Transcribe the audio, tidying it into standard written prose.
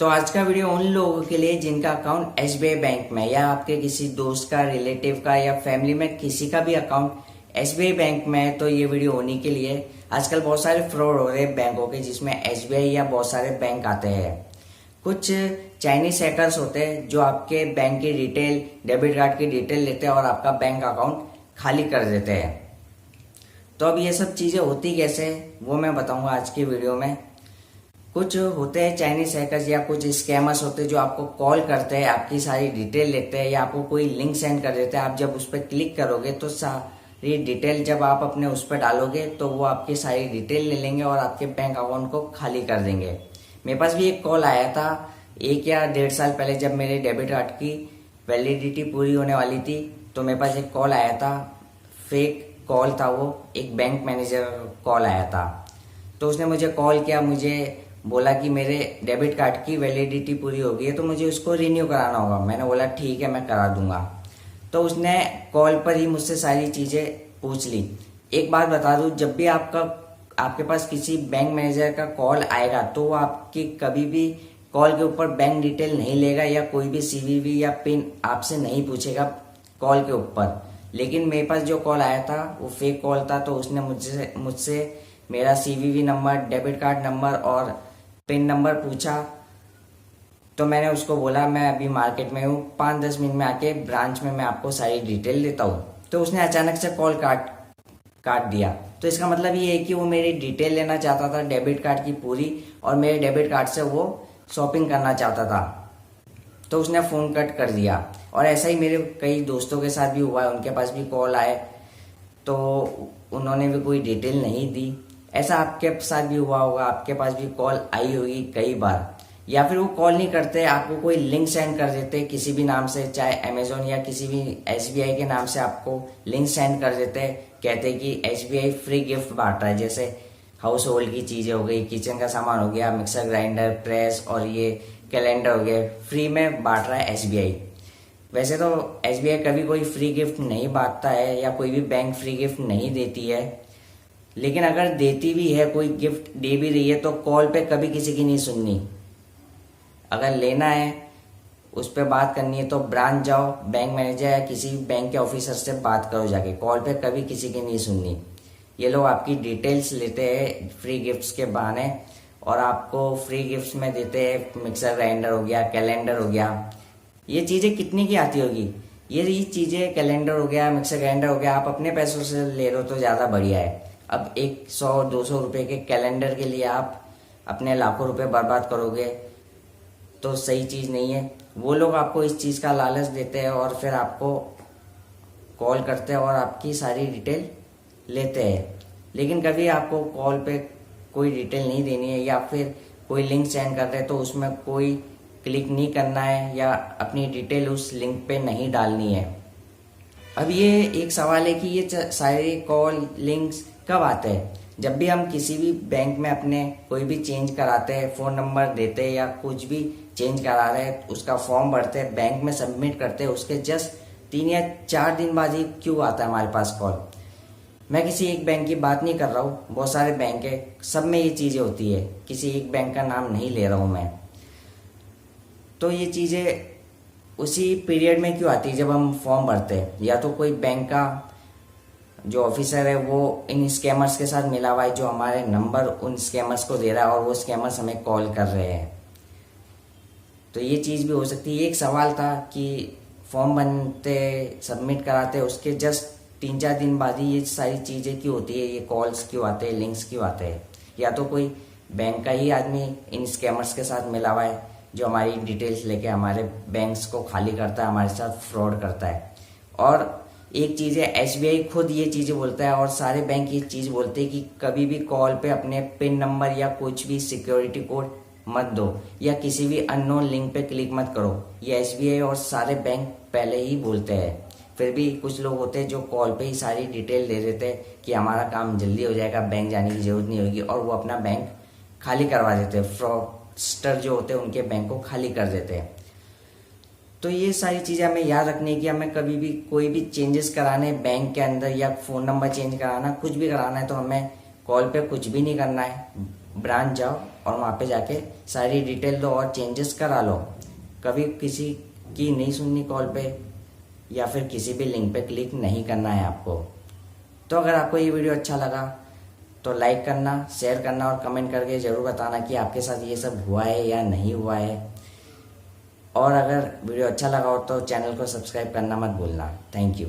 तो आज का वीडियो उन लोगों के लिए जिनका अकाउंट एसबीआई बैंक में या आपके किसी दोस्त का, रिलेटिव का या फैमिली में किसी का भी अकाउंट एसबीआई बैंक में है, तो ये वीडियो उन्हीं के लिए। आजकल बहुत सारे फ्रॉड हो रहे हैं बैंकों के, जिसमें एसबीआई या बहुत सारे बैंक आते हैं। कुछ चाइनीज हैकर्स होते हैं जो आपके बैंक की डिटेल, डेबिट कार्ड की डिटेल लेते हैं और आपका बैंक अकाउंट खाली कर देते हैं। तो अब ये सब चीजें होती कैसे, वो मैं बताऊंगा आज की वीडियो में। कुछ होते हैं चाइनीज हैकर्स या कुछ स्कैमर्स होते हैं जो आपको कॉल करते हैं, आपकी सारी डिटेल लेते हैं या आपको कोई लिंक सेंड कर देते हैं। आप जब उस पर क्लिक करोगे तो सारी डिटेल जब आप अपने उस पर डालोगे तो वो आपकी सारी डिटेल ले लेंगे और आपके बैंक अकाउंट को खाली कर देंगे। मेरे पास भी एक कॉल आया था 1 या 1.5 साल पहले, जब मेरे डेबिट कार्ड की वैलिडिटी पूरी होने वाली थी। तो मेरे पास एक कॉल आया था, फेक कॉल था, वो एक बैंक मैनेजर कॉल आया था। तो उसने मुझे कॉल किया, मुझे बोला कि मेरे डेबिट कार्ड की वैलिडिटी पूरी हो गई है तो मुझे उसको रिन्यू कराना होगा। मैंने बोला ठीक है, मैं करा दूंगा। तो उसने कॉल पर ही मुझसे सारी चीजें पूछ ली। एक बात बता दूं, जब भी आपके पास किसी बैंक मैनेजर का कॉल आएगा तो वो आपकी कभी भी कॉल के ऊपर बैंक डिटेल नहीं लेगा या कोई भी सीवीवी या पिन आपसे नहीं पूछेगा कॉल के ऊपर। लेकिन मेरे पास जो कॉल आया था वो फेक कॉल था। तो उसने मुझसे मेरा CVV number, debit card number और पिन नंबर पूछा। तो मैंने उसको बोला मैं अभी मार्केट में हूँ, 5-10 मिनट में आके ब्रांच में मैं आपको सारी डिटेल देता हूँ। तो उसने अचानक से कॉल काट दिया। तो इसका मतलब ये है कि वो मेरी डिटेल लेना चाहता था डेबिट कार्ड की पूरी, और मेरे डेबिट कार्ड से वो शॉपिंग करना चाहता था। तो उसने फोन कट कर दिया। और ऐसा ही मेरे कई दोस्तों के साथ भी हुआ है, उनके पास भी कॉल आए तो उन्होंने भी कोई डिटेल नहीं दी। ऐसा आपके साथ भी हुआ होगा, आपके पास भी कॉल आई होगी कई बार। या फिर वो कॉल नहीं करते, आपको कोई लिंक सेंड कर देते किसी भी नाम से, चाहे अमेजोन या किसी भी एसबीआई के नाम से आपको लिंक सेंड कर देते, कहते कि एसबीआई फ्री गिफ्ट बांट रहा है। जैसे हाउस होल्ड की चीजें हो गई, किचन का सामान हो गया, मिक्सर ग्राइंडर, प्रेस और ये कैलेंडर हो गया, फ्री में बांट रहा है एसबीआई। वैसे तो एसबीआई कभी कोई फ्री गिफ्ट नहीं बांटता है या कोई भी बैंक फ्री गिफ्ट नहीं देती है। लेकिन अगर देती भी है, कोई गिफ्ट दे भी रही है, तो कॉल पे कभी किसी की नहीं सुननी। अगर लेना है, उस पर बात करनी है तो ब्रांच जाओ, बैंक मैनेजर या किसी बैंक के ऑफिसर से बात करो जाके। कॉल पे कभी किसी की नहीं सुननी। ये लोग आपकी डिटेल्स लेते हैं फ्री गिफ्ट्स के बहाने, और आपको फ्री गिफ्ट्स में देते हैं मिक्सर ग्राइंडर हो गया, कैलेंडर हो गया। ये चीजें कितनी की आती होगी? ये चीजें कैलेंडर हो गया, मिक्सर ग्राइंडर हो गया, आप अपने पैसों से ले रहे हो तो ज्यादा बढ़िया है। अब 100-200 रुपए के कैलेंडर के लिए आप अपने लाखों रुपए बर्बाद करोगे तो सही चीज नहीं है। वो लोग आपको इस चीज का लालच देते हैं और फिर आपको कॉल करते हैं और आपकी सारी डिटेल लेते हैं। लेकिन कभी आपको कॉल पे कोई डिटेल नहीं देनी है, या फिर कोई लिंक सेंड कर रहे हैं तो उसमें कोई क्लिक नहीं करना है या अपनी डिटेल उस लिंक पे नहीं डालनी है। अब ये एक सवाल है कि ये सारे कॉल, लिंक्स कब आते हैं? जब भी हम किसी भी बैंक में अपने कोई भी चेंज कराते हैं, फोन नंबर देते हैं या कुछ भी चेंज करा रहे हैं, उसका फॉर्म भरते हैं, बैंक में सबमिट करते हैं, उसके जस्ट 3 या 4 दिन बाद ही क्यों आता है हमारे पास कॉल? मैं किसी एक बैंक की बात नहीं कर रहा हूँ, बहुत सारे बैंक है, सब में ये चीजें होती है। किसी एक बैंक का नाम नहीं ले रहा हूँ मैं। तो ये चीजें उसी पीरियड में क्यों आती है जब हम फॉर्म भरते हैं? या तो कोई बैंक का जो ऑफिसर है वो इन स्कैमर्स के साथ मिला हुआ है, जो हमारे नंबर उन स्कैमर्स को दे रहा है और वो स्कैमर्स हमें कॉल कर रहे हैं। तो ये चीज भी हो सकती है। एक सवाल था कि फॉर्म बनते, सबमिट कराते, उसके जस्ट 3-4 दिन बाद ही ये सारी चीजें क्यों होती है? ये कॉल्स क्यों आते हैं, लिंक्स क्यों आते हैं? या तो कोई बैंक का ही आदमी इन स्कैमर्स के साथ मिला हुआ है जो हमारी डिटेल्स लेके हमारे बैंक्स को खाली करता है, हमारे साथ फ्रॉड करता है। और एक चीज है, एसबीआई खुद ये चीजें बोलता है और सारे बैंक ये चीज बोलते हैं कि कभी भी कॉल पे अपने पिन नंबर या कुछ भी सिक्योरिटी कोड मत दो या किसी भी अननोन लिंक पे क्लिक मत करो। ये एसबीआई और सारे बैंक पहले ही बोलते हैं। फिर भी कुछ लोग होते हैं जो कॉल पे ही सारी डिटेल दे देते हैं कि हमारा काम जल्दी हो जाएगा, बैंक जाने की जरूरत नहीं होगी, और वो अपना बैंक खाली करवा देते हैं। फ्रॉडस्टर जो होते हैं उनके बैंक को खाली कर देते हैं। तो ये सारी चीजें हमें याद रखनी है कि हमें कभी भी कोई भी चेंजेस कराने बैंक के अंदर या फोन नंबर चेंज कराना, कुछ भी कराना है तो हमें कॉल पे कुछ भी नहीं करना है। ब्रांच जाओ, और वहाँ पे जाके सारी डिटेल दो और चेंजेस करा लो। कभी किसी की नहीं सुननी कॉल पे या फिर किसी भी लिंक पे क्लिक नहीं करना है आपको। तो अगर आपको ये वीडियो अच्छा लगा तो लाइक करना, शेयर करना और कमेंट करके ज़रूर बताना कि आपके साथ ये सब हुआ है या नहीं हुआ है। और अगर वीडियो अच्छा लगा हो तो चैनल को सब्सक्राइब करना मत भूलना। Thank you.